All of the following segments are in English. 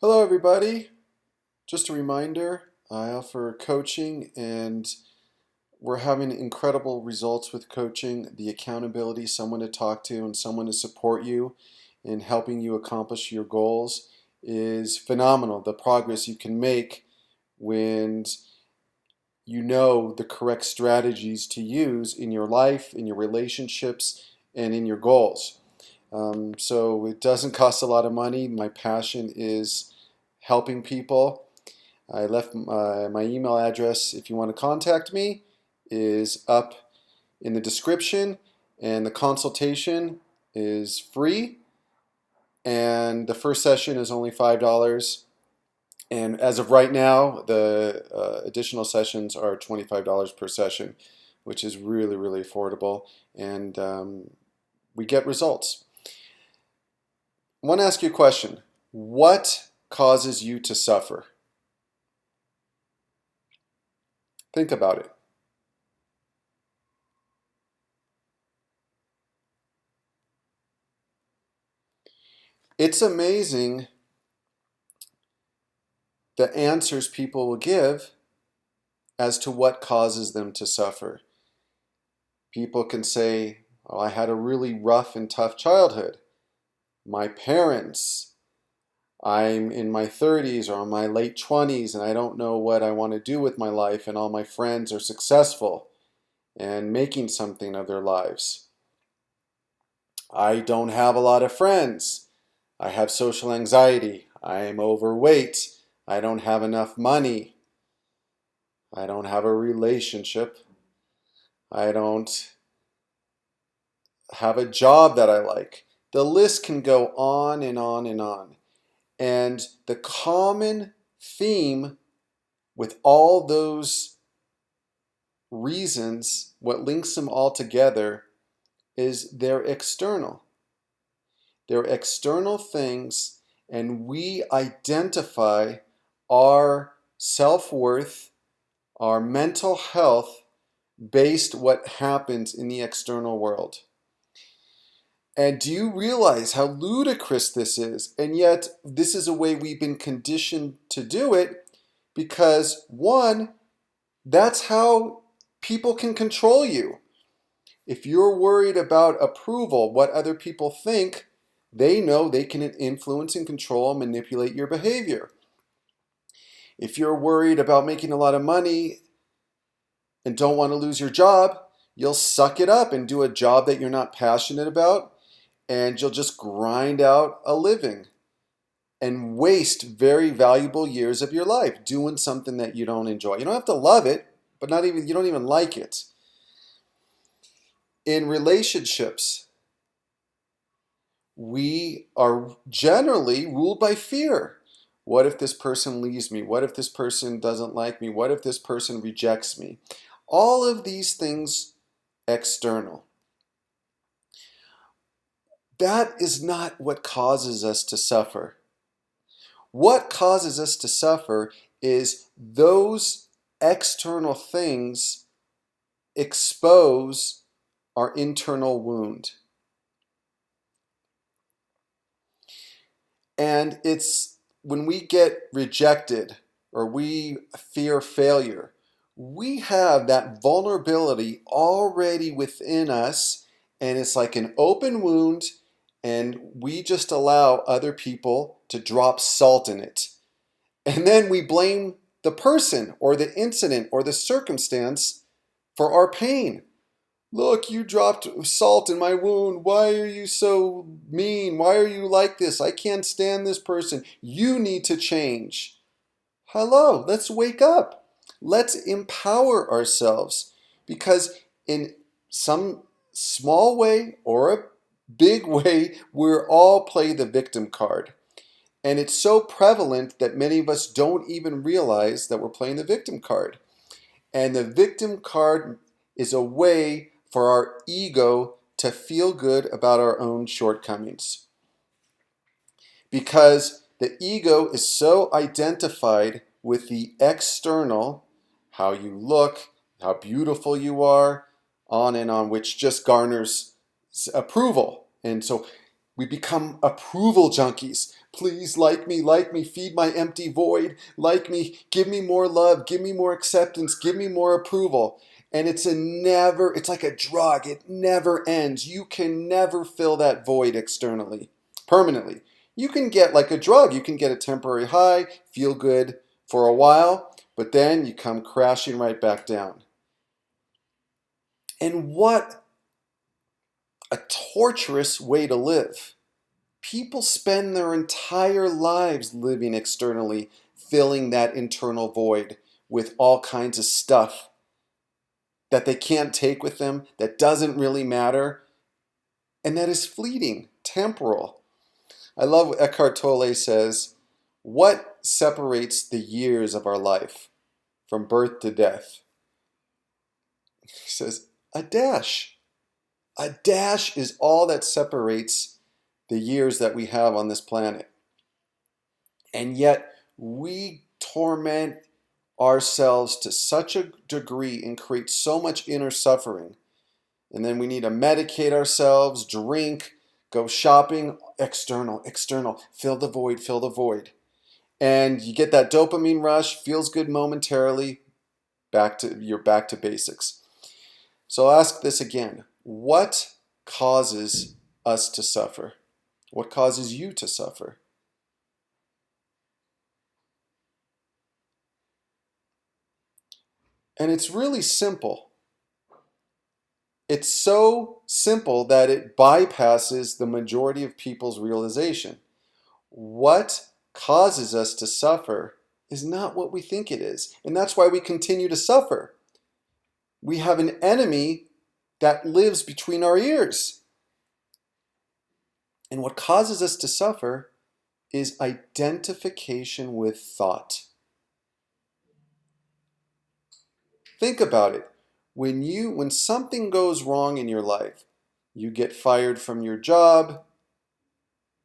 Hello, everybody. Just a reminder, I offer coaching and we're having incredible results with coaching. The accountability, someone to talk to, and someone to support you in helping you accomplish your goals is phenomenal. The progress you can make when you know the correct strategies to use in your life, in your relationships, and in your goals. So it doesn't cost a lot of money. My passion is helping people. I left my email address if you want to contact me is up in the description, and the consultation is free, and the first session is only $5. And as of right now, the additional sessions are $25 per session, which is really, really affordable, and we get results. I want to ask you a question. What causes you to suffer? Think about it. It's amazing the answers people will give as to what causes them to suffer. People can say, oh, I had a really rough and tough childhood. My parents, I'm in my 30s or in my late 20s and I don't know what I want to do with my life, and all my friends are successful and making something of their lives. I don't have a lot of friends. I have social anxiety. I'm overweight. I don't have enough money. I don't have a relationship. I don't have a job that I like. The list can go on and on and on. And the common theme with all those reasons, what links them all together, is they're external. They're external things, and we identify our self-worth, our mental health, based what happens in the external world. And do you realize how ludicrous this is? And yet, this is a way we've been conditioned to do it because, one, that's how people can control you. If you're worried about approval, what other people think, they know they can influence and control and manipulate your behavior. If you're worried about making a lot of money and don't want to lose your job, you'll suck it up and do a job that you're not passionate about, and you'll just grind out a living and waste very valuable years of your life doing something that you don't enjoy. You don't have to love it, but you don't even like it. In relationships, we are generally ruled by fear. What if this person leaves me? What if this person doesn't like me? What if this person rejects me? All of these things external. That is not what causes us to suffer. What causes us to suffer is those external things expose our internal wound. And it's when we get rejected or we fear failure, we have that vulnerability already within us, and it's like an open wound, and we just allow other people to drop salt in it. And then we blame the person or the incident or the circumstance for our pain. Look, you dropped salt in my wound. Why are you so mean? Why are you like this? I can't stand this person. You need to change. Hello, let's wake up. Let's empower ourselves, because in some small way or a big way, we're all play the victim card. And it's so prevalent that many of us don't even realize that we're playing the victim card. And the victim card is a way for our ego to feel good about our own shortcomings. Because the ego is so identified with the external, how you look, how beautiful you are, on and on, which just garners approval. And so We become approval junkies. Please like me, feed my empty void, like me, give me more love, give me more acceptance, give me more approval. And it's like a drug. It never ends. You can never fill that void externally, permanently. You can get like a drug, you can get a temporary high, feel good for a while, but then you come crashing right back down. And what a torturous way to live. People spend their entire lives living externally, filling that internal void with all kinds of stuff that they can't take with them, that doesn't really matter, and that is fleeting, temporal. I love what Eckhart Tolle says, what separates the years of our life from birth to death? He says, a dash. A dash is all that separates the years that we have on this planet. And yet we torment ourselves to such a degree and create so much inner suffering. And then we need to medicate ourselves, drink, go shopping, external, fill the void, fill the void. And you get that dopamine rush, feels good momentarily, you're back to basics. So I'll ask this again. What causes us to suffer? What causes you to suffer? And it's really simple. It's so simple that it bypasses the majority of people's realization. What causes us to suffer is not what we think it is. And that's why we continue to suffer. We have an enemy that lives between our ears. And what causes us to suffer is identification with thought. Think about it. When something goes wrong in your life, you get fired from your job,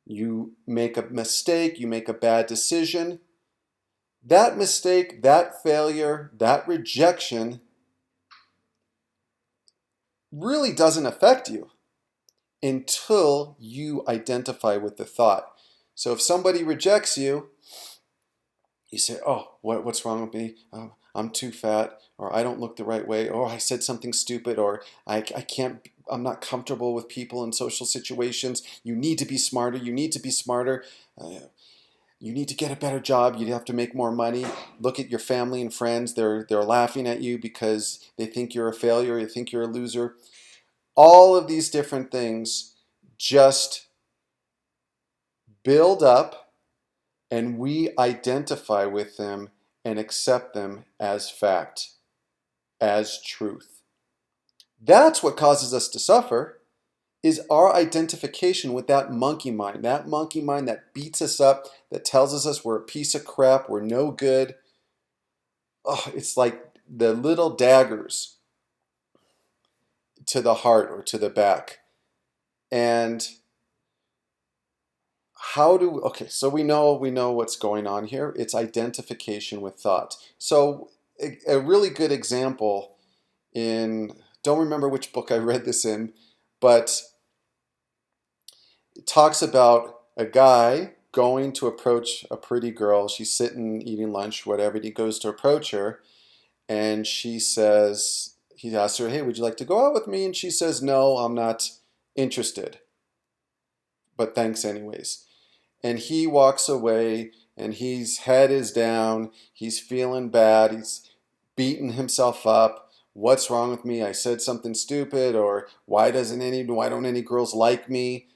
you make a mistake, you make a bad decision, that mistake, that failure, that rejection really doesn't affect you until you identify with the thought. So if somebody rejects you, you say, oh, what's wrong with me? Oh, I'm too fat, or I don't look the right way, or I said something stupid, or I'm not comfortable with people in social situations. You need to be smarter. You need to be smarter. You need to get a better job. You have to make more money. Look at your family and friends. They're laughing at you because they think you're a failure. They think you're a loser. All of these different things just build up, and we identify with them and accept them as fact, as truth. That's what causes us to suffer, is our identification with that monkey mind that beats us up, that tells us we're a piece of crap, we're no good. Oh, it's like the little daggers to the heart or to the back. And so we know what's going on here. It's identification with thought. So a really good example don't remember which book I read this in, but it talks about a guy going to approach a pretty girl. She's sitting eating lunch, whatever, and he goes to approach her, and he asks her, hey, would you like to go out with me? And she says, no, I'm not interested, but thanks anyways. And he walks away, and his head is down. He's feeling bad. He's beating himself up. What's wrong with me? I said something stupid, or why don't any girls like me?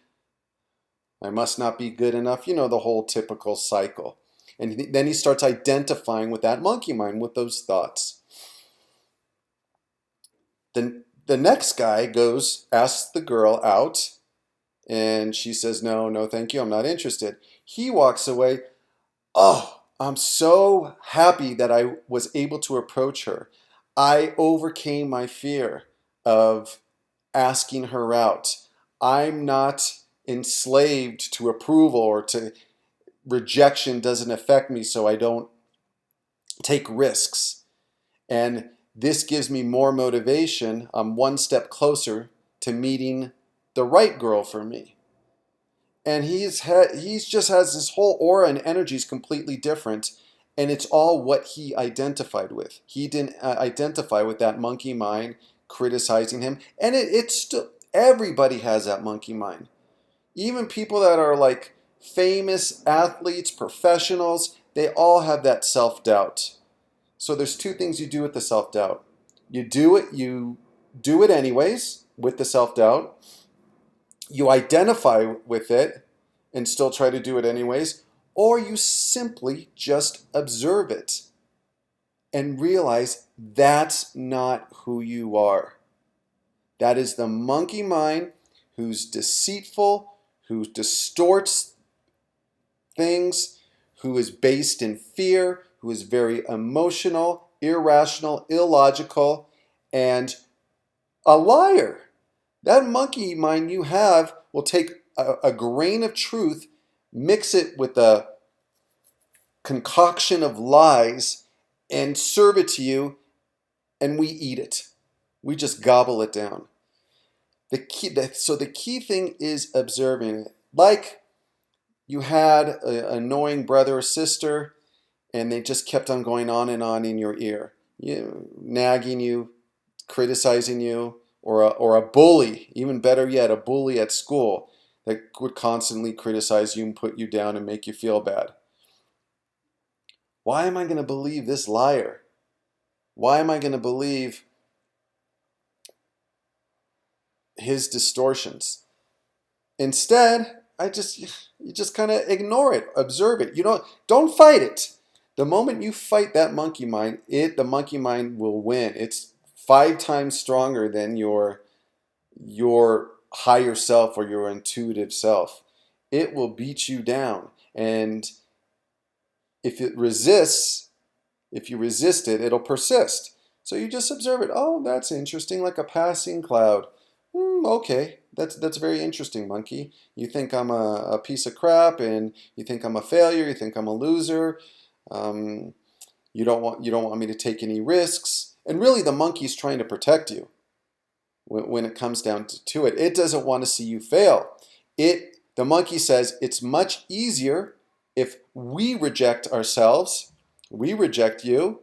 I must not be good enough. The whole typical cycle. And then he starts identifying with that monkey mind, with those thoughts. Then the next guy asks the girl out, and she says, no, thank you, I'm not interested. He walks away. Oh, I'm so happy that I was able to approach her. I overcame my fear of asking her out. I'm not enslaved to approval or to rejection doesn't affect me, so I don't take risks. And this gives me more motivation. I'm one step closer to meeting the right girl for me. and he's just has his whole aura and energy is completely different, and it's all what he identified with. He didn't identify with that monkey mind criticizing him, and it's still, everybody has that monkey mind. Even people that are like famous athletes, professionals, they all have that self-doubt. So there's two things you do with the self-doubt. You do it anyways with the self-doubt. You identify with it and still try to do it anyways, or you simply just observe it and realize that's not who you are. That is the monkey mind who's deceitful, who distorts things, who is based in fear, who is very emotional, irrational, illogical, and a liar. That monkey mind you have will take a grain of truth, mix it with a concoction of lies, and serve it to you, and we eat it. We just gobble it down. So the key thing is observing it. Like you had an annoying brother or sister, and they just kept on going on in your ear, nagging you, criticizing you, or a bully, even better yet, a bully at school that would constantly criticize you and put you down and make you feel bad. Why am I going to believe this liar? Why am I going to believe his distortions? Instead, you just kind of ignore it, observe it. You don't fight it. The moment you fight that monkey mind, the monkey mind will win. It's 5 times stronger than your higher self or your intuitive self. It will beat you down. And if it resists, if you resist it, it'll persist. So you just observe it. Oh, that's interesting, like a passing cloud. Okay, that's very interesting, monkey. You think I'm a piece of crap, and you think I'm a failure. You think I'm a loser. Um, you don't want me to take any risks. And really, the monkey's trying to protect you. When it comes down to it, it doesn't want to see you fail. The monkey says it's much easier if we reject ourselves, we reject you,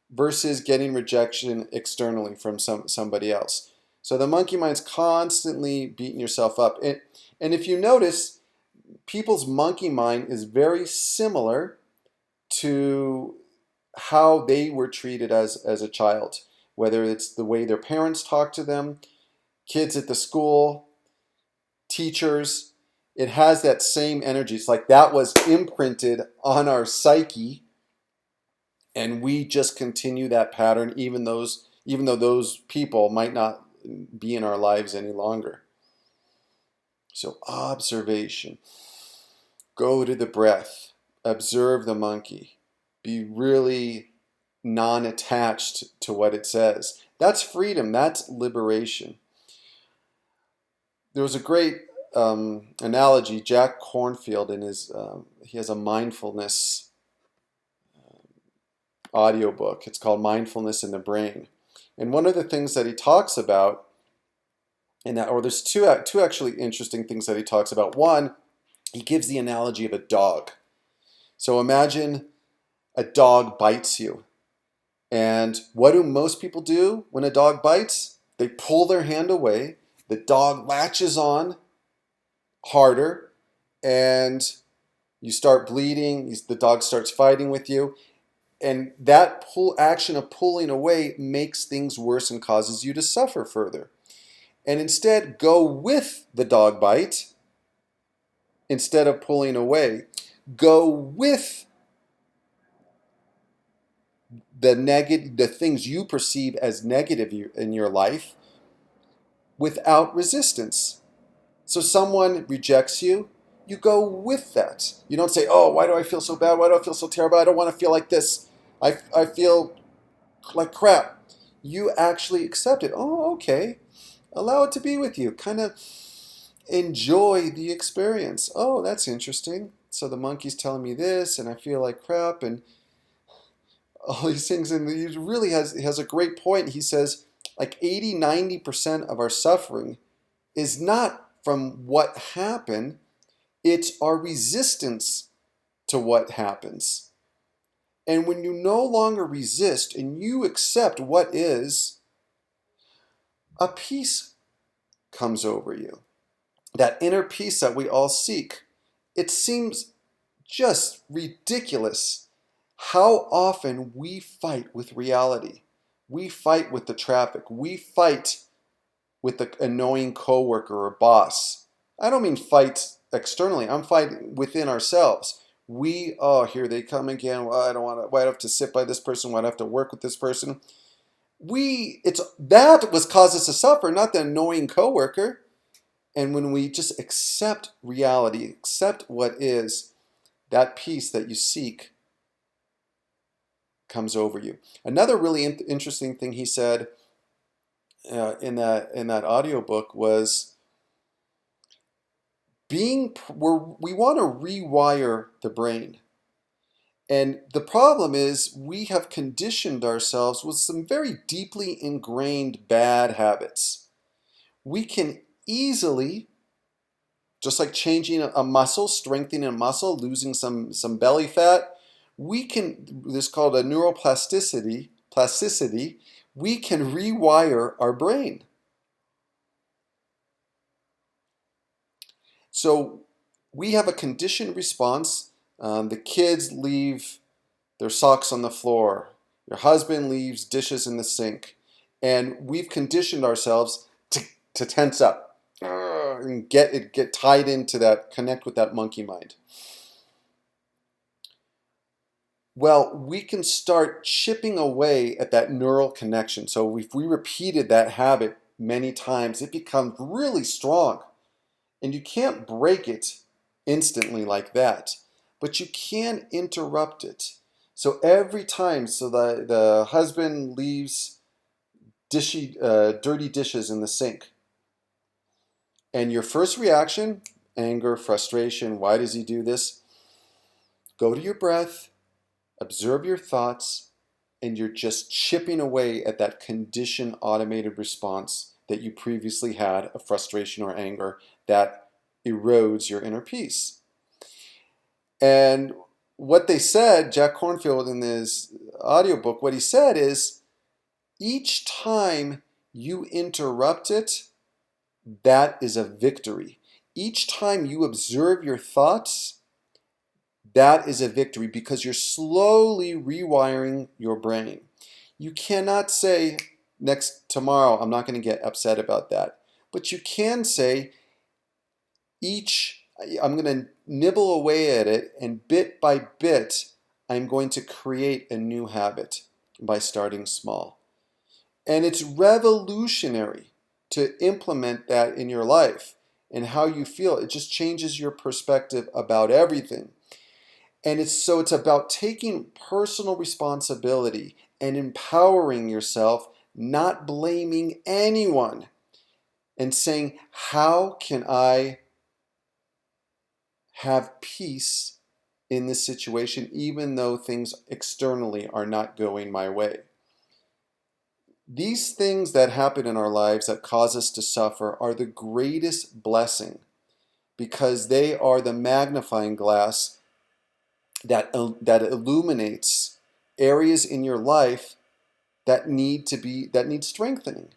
versus getting rejection externally from somebody else. So the monkey mind's constantly beating yourself up. And if you notice, people's monkey mind is very similar to how they were treated as a child, whether it's the way their parents talk to them, kids at the school, teachers. It has that same energy. It's like that was imprinted on our psyche, and we just continue that pattern even though those people might not be in our lives any longer. So observation. Go to the breath. Observe the monkey. Be really non-attached to what it says. That's freedom. That's liberation. There was a great analogy. Jack Kornfield in his he has a mindfulness audiobook. It's called Mindfulness in the Brain. And one of the things that he talks about in that, or there's two actually interesting things that he talks about. One, he gives the analogy of a dog. So imagine a dog bites you. And what do most people do when a dog bites? They pull their hand away. The dog latches on harder, and you start bleeding. The dog starts fighting with you. And that action of pulling away makes things worse and causes you to suffer further. And instead, go with the dog bite instead of pulling away. Go with the things you perceive as negative in your life without resistance. So someone rejects you, you go with that. You don't say, oh, why do I feel so bad? Why do I feel so terrible? I don't want to feel like this. I feel like crap. You actually accept it. Oh, okay. Allow it to be with you. Kind of enjoy the experience. Oh, that's interesting. So the monkey's telling me this, and I feel like crap, and all these things. And he really has a great point. He says like 80-90% of our suffering is not from what happened. It's our resistance to what happens. And when you no longer resist and you accept what is, a peace comes over you. That inner peace that we all seek. It seems just ridiculous how often we fight with reality. We fight with the traffic. We fight with the annoying coworker or boss. I don't mean fight externally. I'm fighting within ourselves. Oh, here they come again. Well, I don't want to. Why do I have to sit by this person? Why do I have to work with this person? It's that was causes us to suffer, not the annoying coworker. And when we just accept reality, accept what is, that peace that you seek comes over you. Another really interesting thing he said in that audiobook was we want to rewire the brain. And the problem is we have conditioned ourselves with some very deeply ingrained bad habits. We can easily, just like changing a muscle, strengthening a muscle, losing some belly fat, this is called a plasticity, we can rewire our brain. So we have a conditioned response. The kids leave their socks on the floor. Your husband leaves dishes in the sink. And we've conditioned ourselves to tense up and get tied into that, connect with that monkey mind. Well, we can start chipping away at that neural connection. So if we repeated that habit many times, it becomes really strong. And you can't break it instantly like that, but you can interrupt it. So every time, the husband leaves dirty dishes in the sink, and your first reaction, anger, frustration, why does he do this? Go to your breath, observe your thoughts, and you're just chipping away at that conditioned automated response that you previously had of frustration or anger that erodes your inner peace. And what they said, Jack Kornfield in his audiobook, what he said is each time you interrupt it, that is a victory. Each time you observe your thoughts, that is a victory because you're slowly rewiring your brain. You cannot say tomorrow, I'm not going to get upset about that. But you can say I'm going to nibble away at it, and bit by bit, I'm going to create a new habit by starting small. And it's revolutionary to implement that in your life and how you feel. It just changes your perspective about everything. And it's about taking personal responsibility and empowering yourself, not blaming anyone, and saying, how can I have peace in this situation, even though things externally are not going my way? These things that happen in our lives that cause us to suffer are the greatest blessing because they are the magnifying glass that illuminates areas in your life that need strengthening.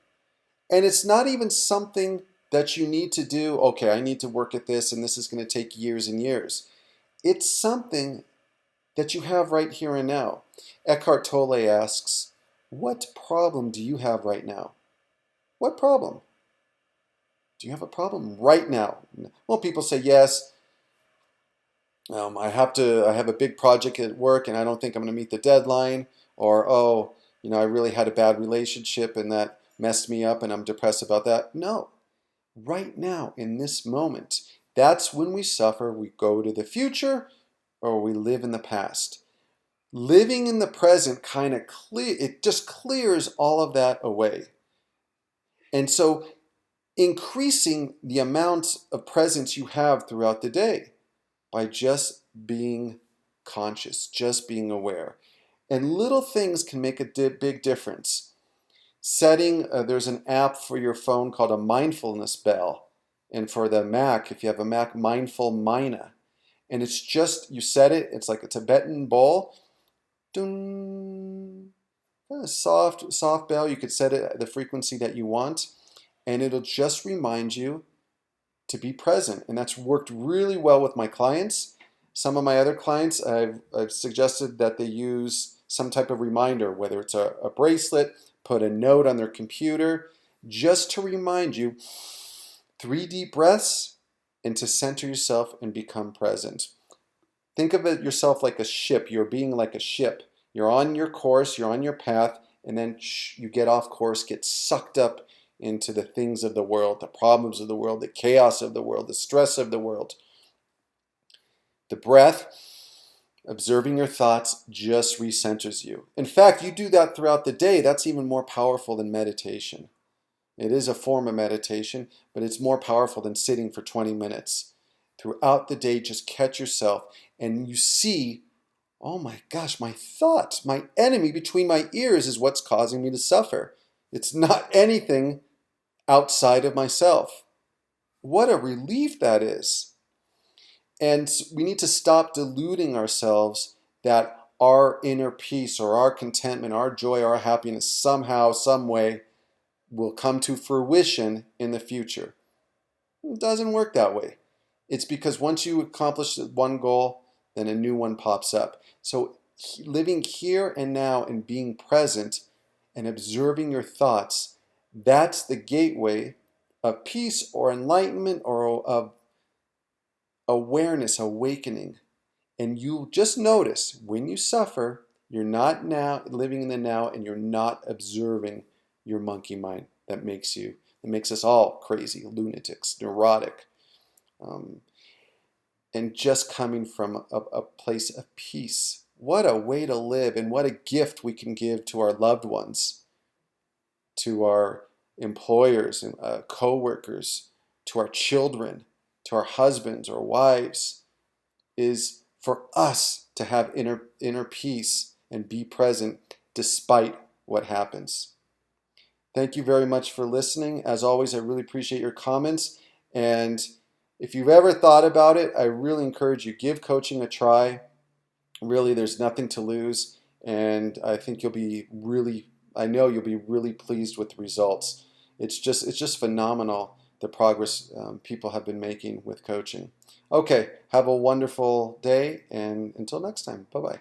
And it's not even something that you need to do, okay, I need to work at this and this is going to take years and years. It's something that you have right here and now. Eckhart Tolle asks, what problem do you have right now? What problem? Do you have a problem right now? Well, people say yes. I have a big project at work and I don't think I'm going to meet the deadline. Or, I really had a bad relationship and that messed me up and I'm depressed about that. No. Right now, in this moment, that's when we suffer. We go to the future or we live in the past. Living in the present it just clears all of that away. And so increasing the amount of presence you have throughout the day by just being conscious, just being aware. And little things can make a big difference. There's an app for your phone called a mindfulness bell. And for the Mac, if you have a Mac, Mindful Mina. And it's just, you set it, it's like a Tibetan bowl. Dun, kind of soft bell. You could set it at the frequency that you want, and it'll just remind you to be present. And that's worked really well with my clients. Some of my other clients, I've suggested that they use some type of reminder, whether it's a bracelet, put a note on their computer, just to remind you 3 deep breaths and to center yourself and become present. Think of it yourself like a ship. You're being like a ship. You're on your course, you're on your path, and then you get off course, get sucked up into the things of the world, the problems of the world, the chaos of the world, the stress of the world. The breath, observing your thoughts, just recenters you. In fact, you do that throughout the day. That's even more powerful than meditation. It is a form of meditation, but it's more powerful than sitting for 20 minutes. Throughout the day, just catch yourself, and you see, oh my gosh, my thoughts, my enemy between my ears is what's causing me to suffer. It's not anything outside of myself. What a relief that is. And we need to stop deluding ourselves that our inner peace or our contentment, our joy, our happiness somehow, some way will come to fruition in the future. It doesn't work that way. It's because once you accomplish one goal, then a new one pops up. So living here and now and being present and observing your thoughts, that's the gateway of peace or enlightenment or of awareness, awakening. And you just notice when you suffer, you're not now living in the now, and you're not observing your monkey mind that makes us all crazy, lunatics, neurotic, and just coming from a place of peace. What a way to live, and what a gift we can give to our loved ones, to our employers and co-workers, to our children, to our husbands or wives, is for us to have inner peace and be present despite what happens. Thank you very much for listening. As always, I really appreciate your comments. And if you've ever thought about it, I really encourage you, give coaching a try. Really, there's nothing to lose. And I think I know you'll be really pleased with the results. It's just phenomenal, the progress people have been making with coaching. Okay, have a wonderful day, and until next time, bye-bye.